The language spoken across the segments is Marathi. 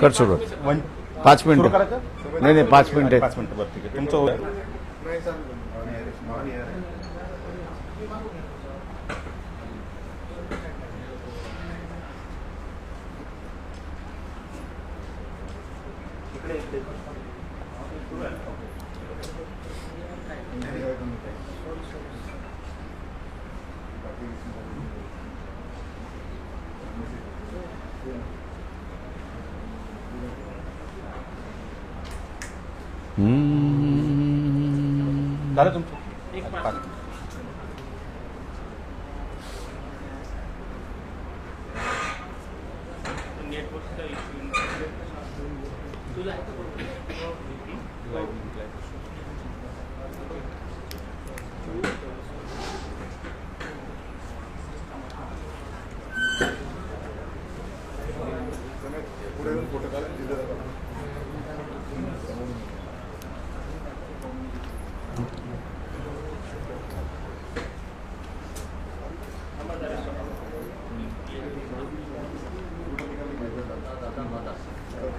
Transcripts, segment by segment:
कर सुरुवात 5 मिनिट नाही 5 मिनिट 5 मिनिट बरं ठीक आहे तुमचं झालं तुमचं एक पाच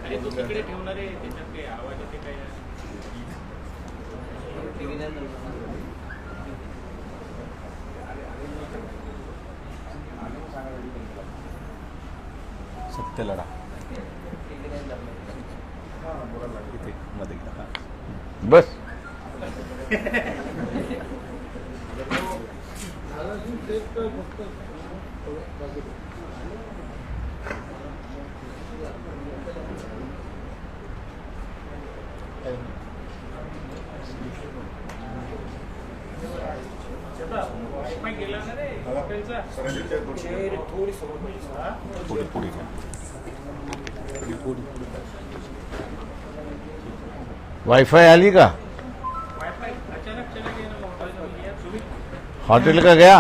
अरे तो तिकडे ठेवणार आहे त्याच्यात काही आवाज येते काय सत्य लढा इथे मध्ये बस वाईफाई आली का हॉटेल का गया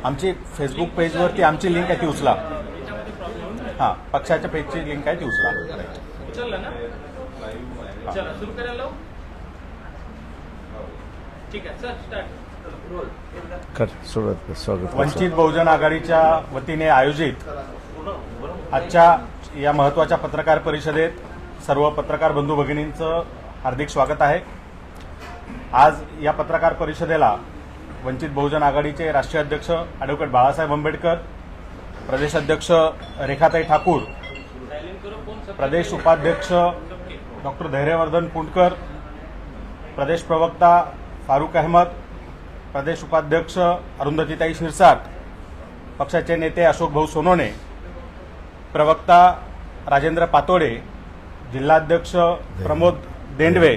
आमची फेसबुक पेजवरती आमची लिंक आहे ती उचला हां पक्षाच्या पेजची लिंक आहे ती उचला उचलला ना चला सुरू करायला लावू ठीक आहे सर स्टार्ट कर सुरुवात कर स्वागत वंचित बहुजन आघाडीच्या वतीने आयोजित आजच्या या महत्त्वाच्या पत्रकार परिषदेत सर्व पत्रकार बंधू भगिनींचं हार्दिक स्वागत आहे। आज या पत्रकार परिषदेला वंचित बहुजन आघाडीचे राष्ट्रीय अध्यक्ष ॲडव्होकेट बाळासाहेब आंबेडकर, प्रदेश अध्यक्ष रेखाताई ठाकूर, प्रदेश उपाध्यक्ष डॉक्टर धैर्यवर्धन पुंडकर, प्रदेश प्रवक्ता फारुक अहमद, प्रदेश उपाध्यक्ष अरुंधतीताई शिरसाट, पक्षाचे नेते अशोक भाऊ सोनोने, प्रवक्ता राजेंद्र पातोडे, जिल्हाध्यक्ष प्रमोद देंडवे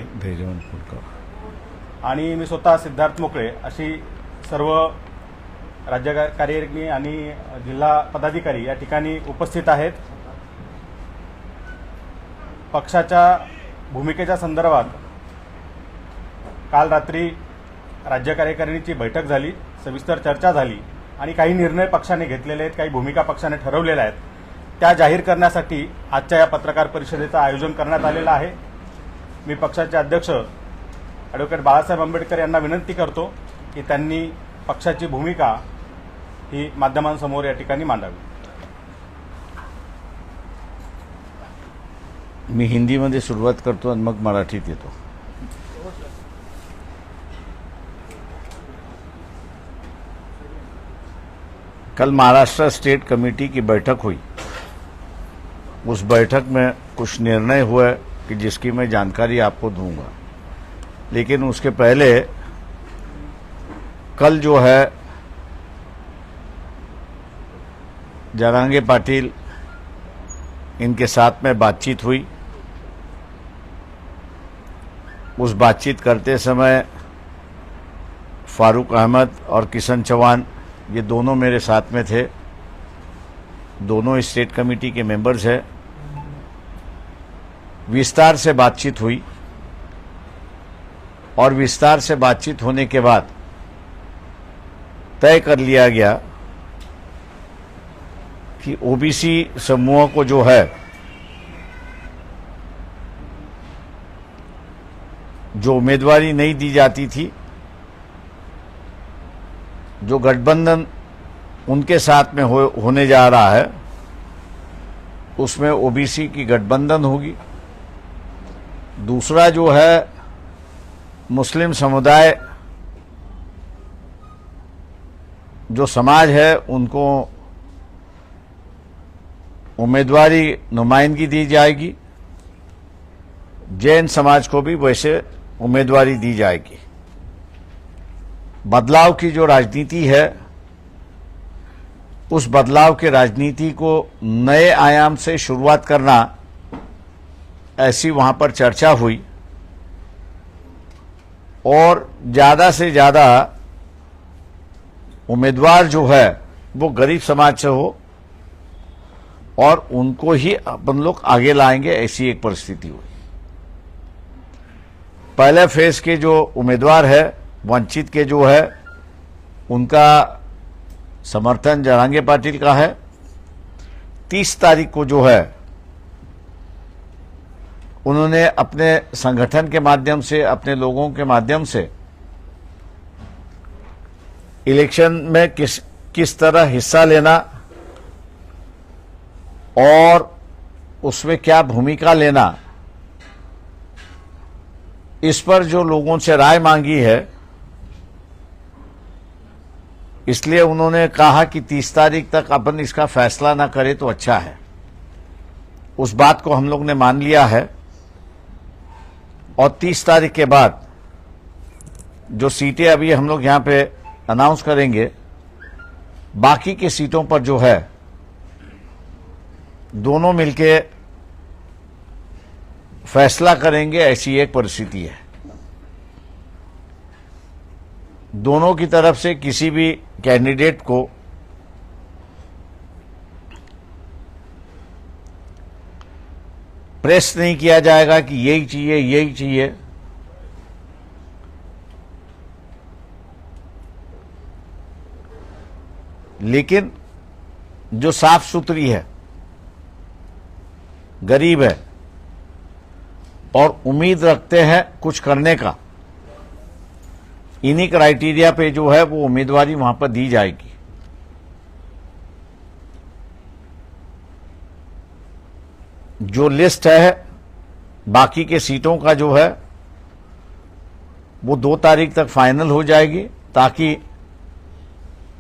आणि मी स्वतः सिद्धार्थ मोकळे अशी सर्व राज्य कार्यकारिणी आणि जिल्हा पदाधिकारी या ठिकाणी उपस्थित आहेत। पक्षाच्या भूमिकेच्या संदर्भात काल रात्री राज्य कार्यकारिणीची बैठक झाली, सविस्तर चर्चा झाली आणि काही निर्णय पक्षाने घेतलेले आहेत, काही भूमिका पक्षाने ठरवलेल्या आहेत, त्या जाहीर करण्यासाठी आजच्या या पत्रकार परिषदेचं आयोजन करण्यात आलेलं आहे। मी पक्षाचे अध्यक्ष ॲडव्होकेट बाळासाहेब आंबेडकर यांना विनंती करतो की त्यांनी पक्षाची भूमिका ही माध्यमांसमोर या ठिकाणी मांडावी। मी हिंदीमध्ये सुरुवात करतो आणि मग मराठीत येतो। कल महाराष्ट्र स्टेट कमेटी की बैठक हुई। उस बैठक में कुछ निर्णय हुए कि जिसकी मैं जानकारी आपको दूंगा, लेकिन उसके पहले कल जो है जरांगे पाटिल इनके साथ में बातचीत हुई। उस बातचीत करते समय फारूक अहमद और किशन चौहान ये दोनों मेरे साथ में थे, दोनों स्टेट कमेटी के मेंबर्स हैं। विस्तार से बातचीत हुई और विस्तार से बातचीत होने के बाद तय कर लिया गया कि ओबीसी समूह को जो है जो उम्मीदवारी नहीं दी जाती थी जो गठबंधन उनके साथ में होने जा रहा है उसमें ओबीसी की गठबंधन होगी। दूसरा जो है मुस्लिम समुदाय जो समाज है उनको उम्मीदवारी नुमाइंदगी दी जाएगी, जैन समाज को भी वैसे उम्मीदवारी दी जाएगी। बदलाव की जो राजनीति है उस बदलाव के राजनीति को नए आयाम से शुरुआत करना, ऐसी वहां पर चर्चा हुई और ज्यादा से ज्यादा उम्मीदवार जो है वो गरीब समाज से हो और उनको ही अपन लोग आगे लाएंगे, ऐसी एक परिस्थिति हुई। पहले फेज के जो उम्मीदवार है वंचित के जो है उनका समर्थन जरांगे पाटिल का है। 30 तारीख को जो है उन्होंने अपने संगठन के माध्यम से, अपने लोगों के माध्यम से इलेक्शन में किस तरह हिस्सा लेना और उसमें क्या भूमिका लेना, इस पर जो लोगों से राय मांगी है, इसलिए उन्होंने कहा कि 30 तारीख तक अपन इसका फैसला ना करें तो अच्छा है। उस बात को हम लोग ने मान लिया है और 30 तारीख के बाद जो सीटें अभी हम लोग यहां पे अनाउंस करेंगे, बाकी की सीटों पर जो है दोनों मिलके फैसला करेंगे, ऐसी एक परिस्थिति है। दोनों की तरफ से किसी भी कैंडिडेट को प्रेस नहीं किया जाएगा कि यही चाहिए यही चाहिए। लेकिन जो साफ सुथरी है, गरीब है और उम्मीद रखते हैं कुछ करने का, इन्हीं क्राइटेरिया पे जो है वो उम्मीदवारी वहां पर दी जाएगी। जो लिस्ट है बाकी के सीटों का जो है वो 2 तारीख तक फाइनल हो जाएगी, ताकि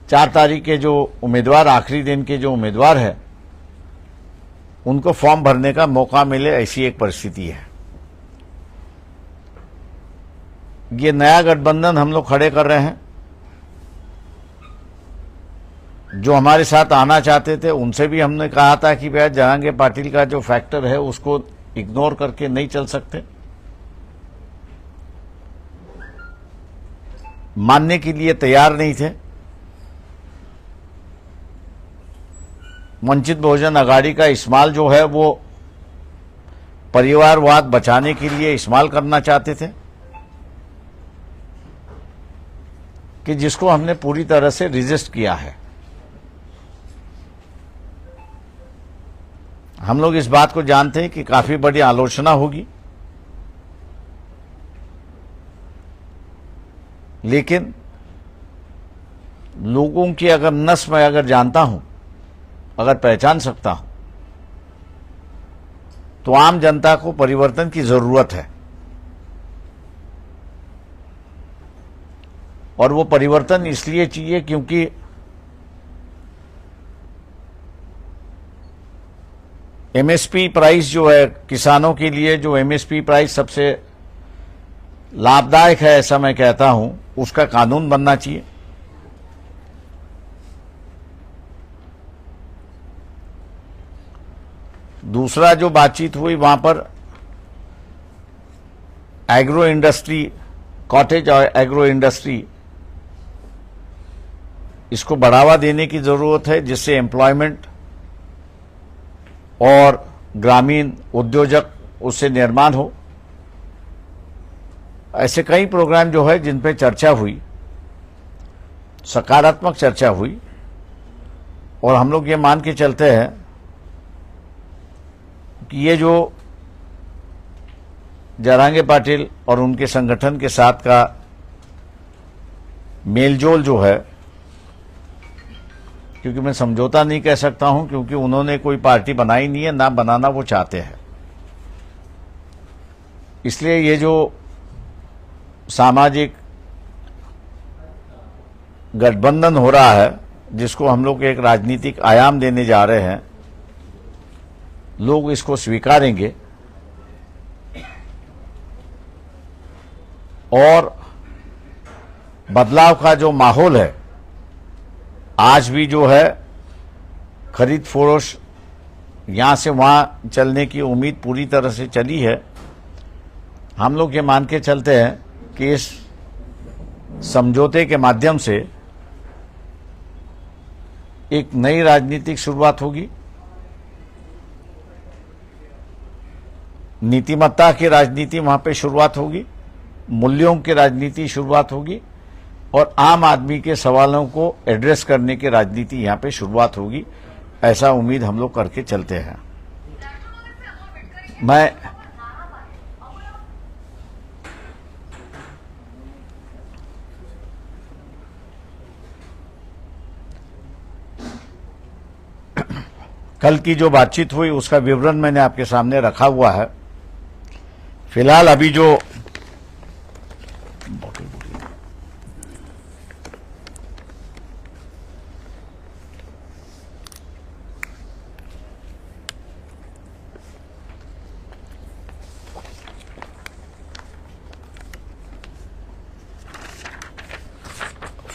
4 तारीख के जो उम्मीदवार, आखिरी दिन के जो उम्मीदवार है, उनको फॉर्म भरने का मौका मिले, ऐसी एक परिस्थिति है। ये नया गठबंधन हम लोग खड़े कर रहे हैं। जो हमारे साथ आना चाहते थे उनसे भी हमने कहा था कि भैया जरांगे पाटिल का जो फैक्टर है उसको इग्नोर करके नहीं चल सकते। मानने के लिए तैयार नहीं थे। वंचित बहुजन अघाड़ी का इस्तेमाल जो है वो परिवारवाद बचाने के लिए इस्तेमाल करना चाहते थे, कि जिसको हमने पूरी तरह से रिजिस्ट किया है। हम लोग इस बात को जानते हैं कि काफी बड़ी आलोचना होगी, लेकिन लोगों की अगर नस में अगर जानता हूं, अगर पहचान सकता हूं, तो आम जनता को परिवर्तन की जरूरत है। और वो परिवर्तन इसलिए चाहिए क्योंकि एमएसपी प्राइस जो है किसानों के लिए, जो एमएसपी प्राइस सबसे लाभदायक है ऐसा मैं कहता हूं, उसका कानून बनना चाहिए। दूसरा जो बातचीत हुई वहां पर एग्रो इंडस्ट्री, कॉटेज और एग्रो इंडस्ट्री, इसको बढ़ावा देने की जरूरत है, जिससे एम्प्लॉयमेंट और ग्रामीण उद्योजक उससे निर्माण हो। ऐसे कई प्रोग्राम जो है जिन पे चर्चा हुई, सकारात्मक चर्चा हुई, और हम लोग ये मान के चलते हैं कि ये जो जरांगे पाटिल और उनके संगठन के साथ का मेलजोल जो है क्योंकि मैं समझौता नहीं कह सकता हूं, क्योंकि उन्होंने कोई पार्टी बनाई नहीं है, ना बनाना वो चाहते हैं। इसलिए ये जो सामाजिक गठबंधन हो रहा है, जिसको हम लोग एक राजनीतिक आयाम देने जा रहे हैं, लोग इसको स्वीकारेंगे और बदलाव का जो माहौल है, आज भी जो है खरीद फरोश यहां से वहां चलने की उम्मीद पूरी तरह से चली है। हम लोग ये मान के चलते हैं कि इस समझौते के माध्यम से एक नई राजनीतिक शुरुआत होगी, नीतिमत्ता की राजनीति वहां पे शुरुआत होगी, मूल्यों की राजनीति शुरुआत होगी और आम आदमी के सवालों को एड्रेस करने की राजनीति यहां पे शुरुआत होगी। ऐसा उम्मीद हम लोग करके चलते हैं। मैं कल की जो बातचीत हुई उसका विवरण मैंने आपके सामने रखा हुआ है। फिलहाल अभी जो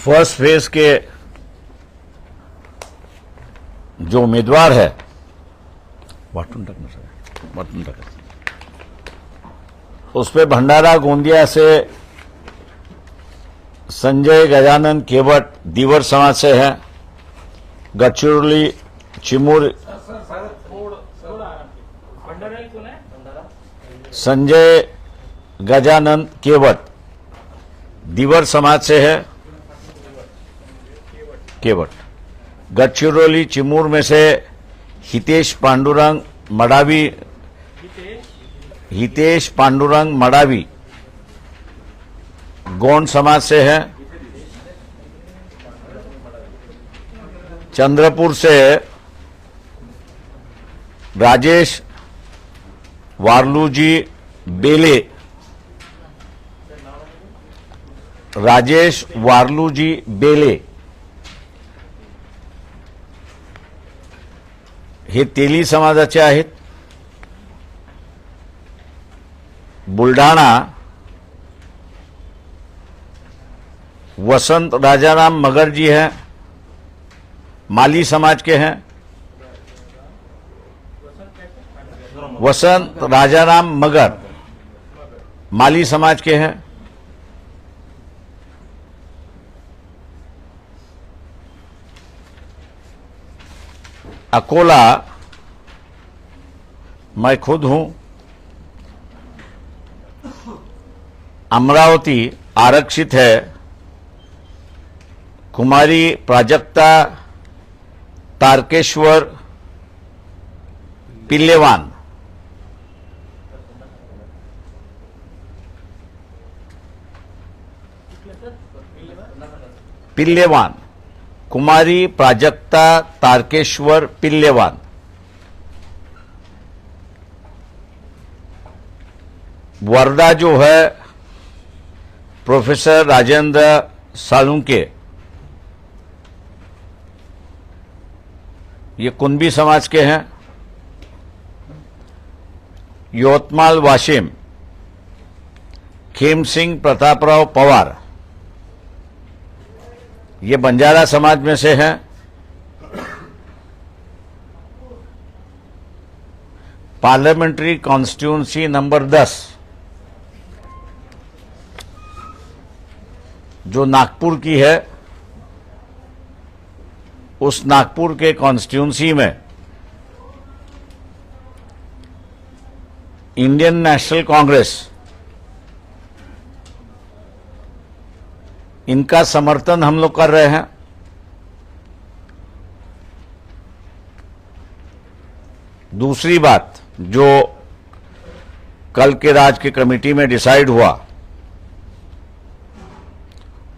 फर्स्ट फेज के जो उम्मीदवार है उस पे भंडारा गोंदिया से संजय गजानन केवट दीवर समाज से हैं, गढ़चिरौली चिमूर संजय गजानन केवट दीवर समाज से है, केवट। गढ़चिरौली चिमूर में से हितेश पांडुरंग मडावी गौंड समाज से है। चंद्रपुर से राजेश वार्लूजी बेले हे तेली समाजाचे आहेत। बुलढाणा वसंत राजाराम मगर जी हैं, माली समाज के हैं। वसंत राजाराम मगर माली समाज के हैं। अकोला मैं खुद हूं। अमरावती आरक्षित है, कुमारी प्राजक्ता तारकेश्वर पिल्लेवान कुमारी प्राजक्ता तारकेश्वर पिल्लेवान। वर्धा जो है प्रोफेसर राजेंद्र सालुंके, ये कुंभी समाज के हैं। यवतमाल वाशिम खेम सिंह प्रतापराव पवार, ये बंजारा समाज में से हैं। पार्लियामेंट्री कॉन्स्टिट्यूंसी नंबर 10 जो नागपुर की है, उस नागपुर के कॉन्स्टिट्यूंसी में इंडियन नेशनल कांग्रेस इनका समर्थन हम लोग कर रहे हैं। दूसरी बात जो कल के राज्य की कमेटी में डिसाइड हुआ,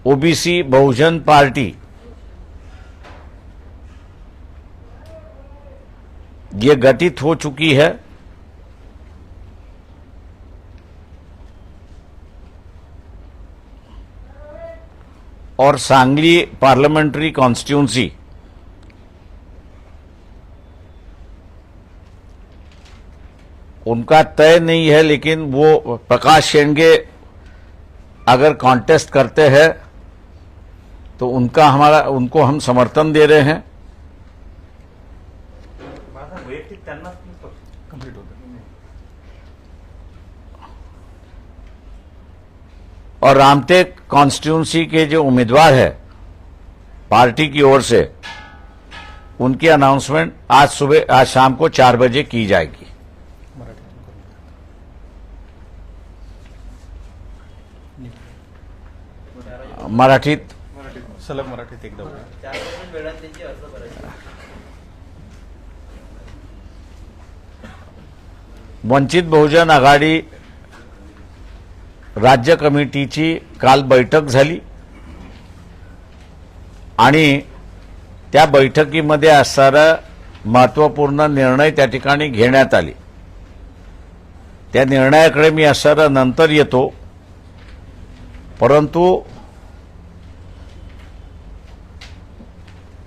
ओबीसी बहुजन पार्टी ये गठित हो चुकी है। और सांगली पार्लियामेंट्री कॉन्स्टिट्यूंसी उनका तय नहीं है, लेकिन वो प्रकाश शेंडगे अगर कॉन्टेस्ट करते हैं तो उनको हम समर्थन दे रहे हैं। वैयक्तिक त्यांना कंप्लीट होतं। और रामटेक कॉन्स्टिट्यूंसी के जो उम्मीदवार है पार्टी की ओर से, उनकी अनाउंसमेंट आज शाम को 4 बजे की जाएगी। मराठीत सलग मराठीत एकदा बोला. 4% वेळात त्यांची अर्ज भरायची. वंचित बहुजन आघाडी राज्य कमिटीची काल बैठक झाली आणि त्या बैठकीमध्ये असणारा महत्त्वपूर्ण निर्णय त्या ठिकाणी घेण्यात आले। त्या निर्णयाकडे मी असणारा नंतर येतो, परंतु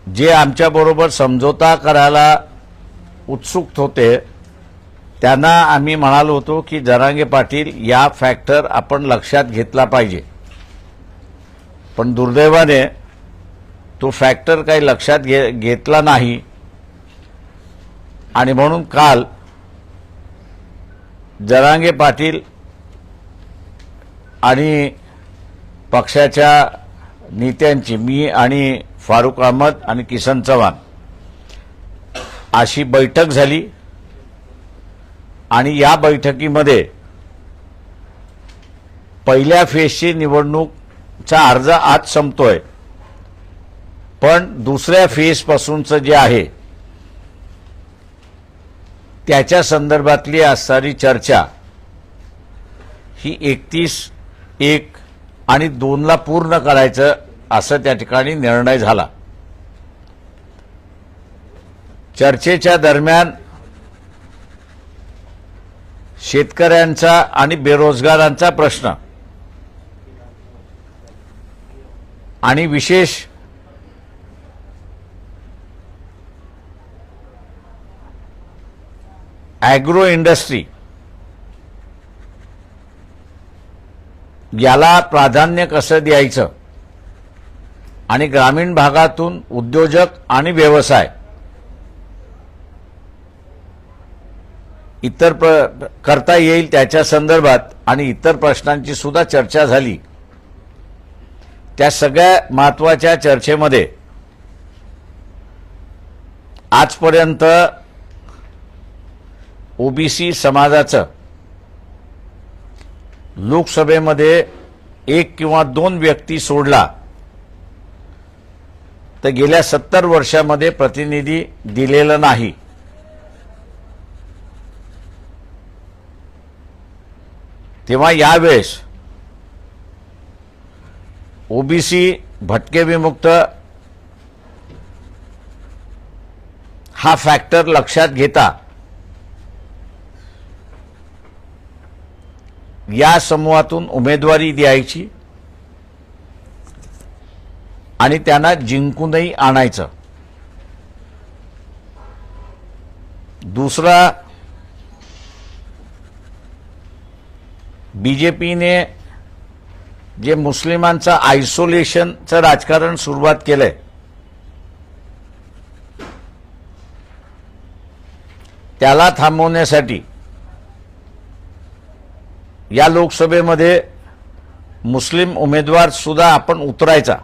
जे आमच्याबरोबर समझोता करायला उत्सुक होते त्यांना आम्ही म्हणालो होतो की जरांगे पाटील या फॅक्टर आपण लक्षात घेतला पाहिजे, पण दुर्दैवाने तो फॅक्टर काही लक्षात घेतला नाही आणि म्हणून काल जरांगे पाटील आणि पक्षाच्या नेत्यांची, मी आणि फारुक अहमद आणि किसन चव्हाण अशी बैठक झाली आणि या बैठकीमध्ये पहिल्या फेजची निवडणूकचा अर्ज आज संपतोय, पण दुसऱ्या फेज पासूनचं जे आहे त्याच्या संदर्भातली असणारी चर्चा ही 31/1 आणि 2 ला पूर्ण करायचं असं त्या ठिकाणी निर्णय झाला। चर्चेच्या दरम्यान शेतकऱ्यांचा आणि बेरोजगारांचा प्रश्न आणि विशेष ॲग्रो इंडस्ट्री याला प्राधान्य कसं द्यायचं आणि ग्रामीण भागातून उद्योजक आणि व्यवसाय इतर करता येईल त्याच्या संदर्भात आणि इतर प्रश्नांची सुद्धा चर्चा झाली। त्या सगळ्या महत्त्वाच्या चर्चेमध्ये आजपर्यंत ओबीसी समाजाचं लोकसभेमध्ये 1 किंवा 2 व्यक्ती सोडला तर गेल्या 70 वर्षामध्ये प्रतिनिधी दिलेला नाही। तेव्हा यावेळेस ओबीसी भटके विमुक्त हा फॅक्टर लक्षात घेता या समूहातून उमेदवारी द्यायची आणि त्यांना जिंकूनही आणायचं। दुसरा, बीजेपीने जे मुस्लिमांचं आयसोलेशनचं राजकारण सुरुवात केलंय त्याला थांबवण्यासाठी या लोकसभेमध्ये मुस्लिम उमेदवार सुद्धा आपण उतरायचा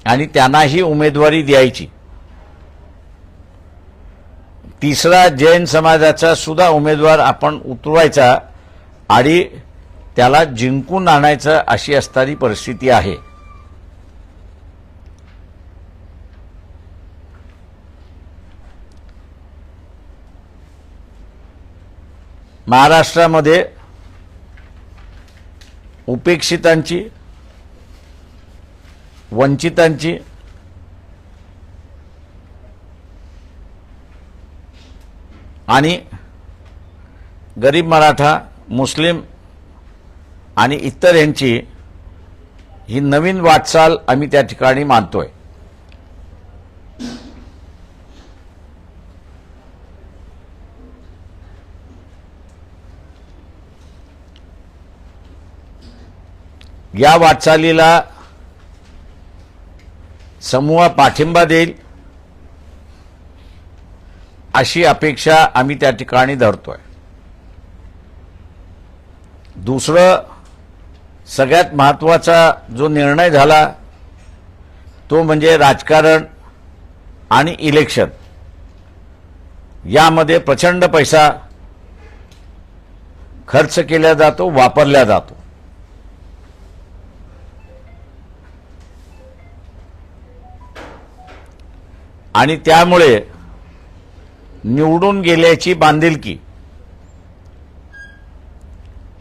आणि त्यांनाही उमेदवारी द्यायची। तिसरा, जैन समाजाचा सुद्धा उमेदवार आपण उतरवायचा आणि त्याला जिंकून आणायचं अशी असणारी परिस्थिती आहे। महाराष्ट्रामध्ये उपेक्षितांची, वंचितांची आणि गरीब मराठा, मुस्लिम आणि इतर यांची ही नवीन वाटचाल आम्ही त्या ठिकाणी मानतोय. या वाटचालीला समूह पाठिंबा देईल अशी अपेक्षा आम्ही त्या ठिकाणी धरतोय. दुसरं सगळ्यात महत्त्वाचा जो निर्णय झाला तो म्हणजे राजकारण आणि इलेक्शन यामध्ये प्रचंड पैसा खर्च केला जातो, वापरला जातो. आणि त्यामुळे निवडून गेल्याची बांधिलकी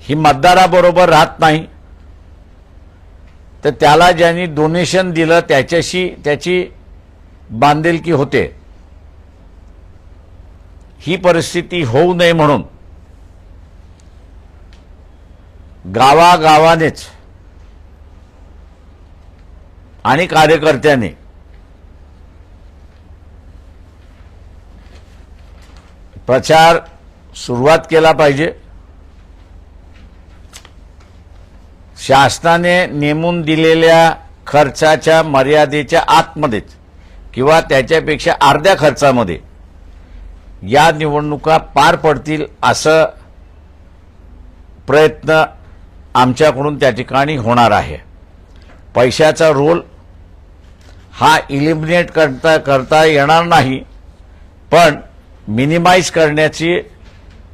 ही मतदाराबरोबर राहत नाही, तर त्याला ज्यांनी डोनेशन दिलं त्याच्याशी त्याची बांधिलकी होते. ही परिस्थिती होऊ नये म्हणून गावागावानेच आणि कार्यकर्त्यांनी प्रचार सुरुवात केला पाहिजे. शासनाने नेमून दिलेल्या खर्चाच्या मर्यादेच्या आतमध्येच किंवा त्याच्यापेक्षा अर्ध्या खर्चामध्ये या निवडणुका पार पडतील असं प्रयत्न आमच्याकडून त्या ठिकाणी होणार आहे. पैशाचा रोल हा इलिमिनेट करता येणार नाही, पण मिनिमाइज करण्याची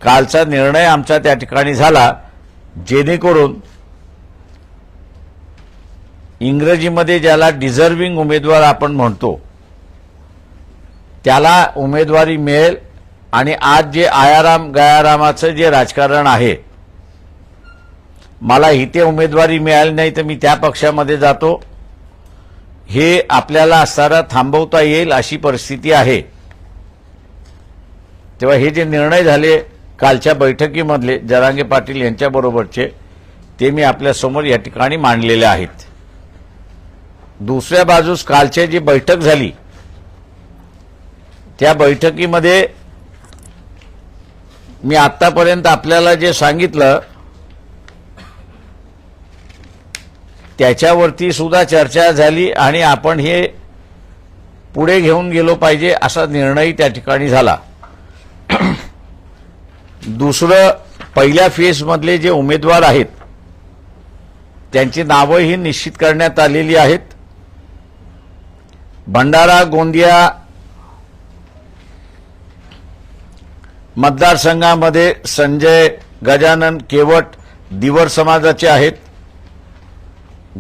कालचा निर्णय आमचा त्या ठिकाणी झाला, जेणेकरून इंग्रजीमध्ये ज्याला डिझर्विंग उमेदवार आपण म्हणतो त्याला उमेदवारी मिळेल. आणि आज जे आयाराम गयारामाचं जे राजकारण आहे, मला इथे उमेदवारी मिळाली नाही तर मी त्या पक्षामध्ये जातो, हे आपल्याला असताना थांबवता येईल अशी परिस्थिती आहे. तेव्हा हे जे निर्णय झाले कालच्या बैठकीमधले जरांगे पाटील यांच्याबरोबरचे, ते मी आपल्यासमोर या ठिकाणी मांडलेले आहेत. दुसऱ्या बाजूस कालची जी बैठक झाली त्या बैठकीमध्ये मी आतापर्यंत आपल्याला जे सांगितलं त्याच्यावरती सुद्धा चर्चा झाली आणि आपण हे पुढे घेऊन गेलो पाहिजे असा निर्णय त्या ठिकाणी झाला. दुसरं, पहिल्या फेजमधले जे उमेदवार आहेत त्यांची नावंही निश्चित करण्यात आलेली आहेत. भंडारा गोंदिया मतदारसंघामध्ये संजय गजानन केवट दिवर समाजाचे आहेत.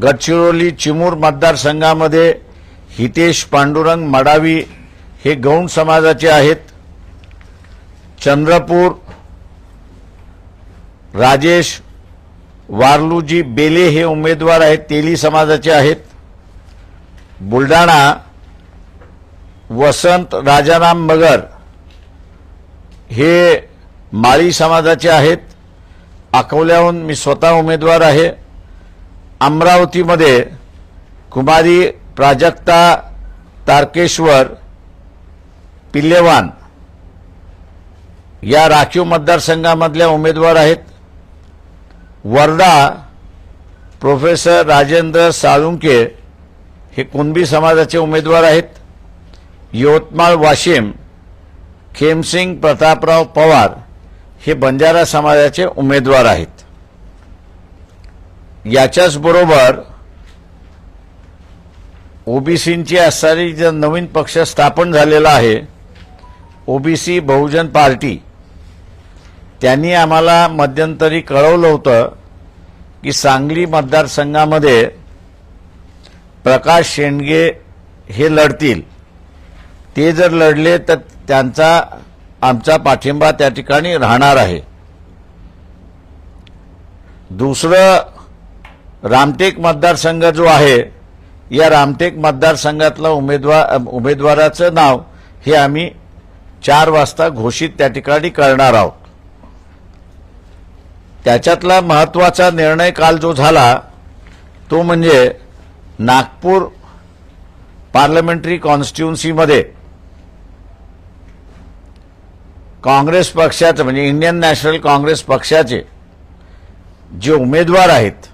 गडचिरोली चिमूर मतदारसंघामध्ये हितेश पांडुरंग मडावी हे गौंड समाजाचे आहेत. चंद्रपूर राजेश वारलूजी बेले हे उमेदवार आहेत, तेली समाजाचे आहेत. बुलढाणा वसंत राजाराम मगर हे माळी समाजाचे आहेत. अकोल्याहून मी स्वतः उमेदवार आहे. अमरावतीमध्ये कुमारी प्राजक्ता तारकेश्वर पिल्लेवान या राखीव मतदारसंघामधल्या उमेदवार आहेत. वर्धा प्रोफेसर राजेंद्र साळुंके हे कुणबी समाजाचे उमेदवार आहेत. यवतमाळ वाशिम खेमसिंग प्रतापराव पवार हे बंजारा समाजाचे उमेदवार आहेत. याच्याच बरोबर ओबीसींची असणारी जो नवीन पक्ष स्थापन झालेला आहे ओबीसी बहुजन पार्टी, त्यांनी आम्हाला मध्यंतरी कळवलं होतं की सांगली मतदारसंघामध्ये प्रकाश शेंडगे हे लढतील. ते जर लढले तर त्यांचा आमचा पाठिंबा त्या ठिकाणी राहणार आहे. दुसरं, रामटेक मतदारसंघ जो आहे या रामटेक मतदारसंघातलं उमेदवाराचं नाव हे आम्ही 4 वाजता घोषित त्या ठिकाणी करणार आहोत. त्याच्यातला महत्वाचा निर्णय काल जो झाला तो म्हणजे नागपूर पार्लमेंटरी कॉन्स्टिट्युन्सीमध्ये काँग्रेस पक्षाचे म्हणजे इंडियन नॅशनल काँग्रेस पक्षाचे जे उमेदवार आहेत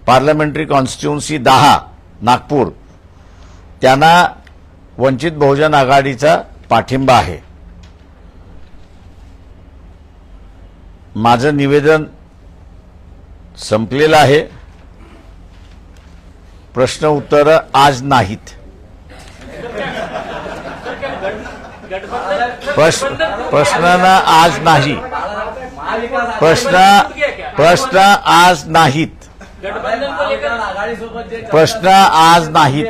पार्लमेंटरी कॉन्स्टिट्युन्सी 10 नागपूर, त्यांना वंचित बहुजन आघाडीचा पाठिंबा आहे. माझं निवेदन संपलेलं आहे. प्रश्न उत्तर आज नाहीत. प्रश्न आज नाही. प्रश्न आज नाहीत. गठबंधन को लेकर प्रश्न आज नाहीत.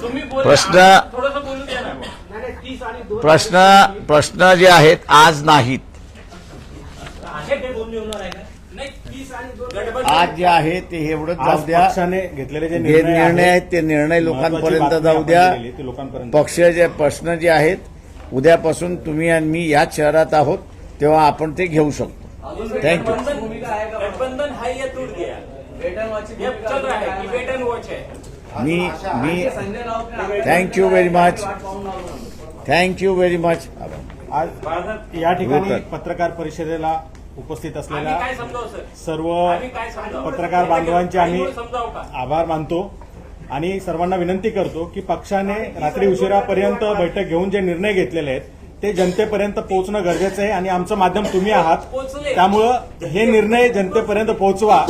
तुम्ही बोला, प्रश्न थोडंसं बोलू द्या ना. प्रश्न जे आहेत आज नाहीत. आहे ते बोलणे होणार आहे का? नाही, 30 आणि 2 गठबंधन आज जे आहे ते एवढंच जाऊ आज द्या. पक्षाने घेतलेले जे जे निर्णय निर्णय आहेत ते निर्णय लोकांपर्यंत महत्त्वाची जाऊ बातमी द्या. आपण दिलेली, ती लोकांपर्यंत पक्षाचे प्रश्न जे आहेत उद्यापासून तुम्ही आणि मी याच शहरात आहोत तेव्हा आपण ते घेऊ शकतो. थँक्यू. गठबंधन है ये टूट गया, ये चल रहा है कि वेट एंड वॉच है. मी thank you very much. Thank you very much. आज या ठिकाणी हो, पत्रकार परिषदेला उपस्थित आम्ही असलेल्या काय समजावू सर? सर्व आम्ही काय समजावू? पत्रकार बांधवांचे आम्ही काही समजावू का? आभार मानतो आणि सर्वांना विनंती करतो की पक्षाने रात्री उशिरापर्यंत बैठक घेऊन जे निर्णय घेतलेले आहेत ते जनतेपर्यंत पोहोचणं गरजेचं आहे आणि आमचं माध्यम तुम्ही आहात. त्यामुळं हे निर्णय जनतेपर्यंत पोहोचवा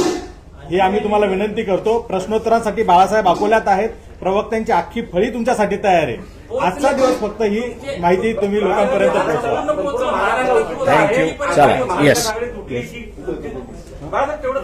ही आम्ही तुम्हाला विनंती करतो. प्रश्नोत्तरांसाठी बाळासाहेब अकोल्यात आहेत. प्रवक्त्यांची अख्खी फळी तुमच्यासाठी तयार आहे. आजचा दिवस फक्त ही माहिती तुम्ही लोकांपर्यंत पोहोचवा. थँक्यू. चला. येस. तेवढं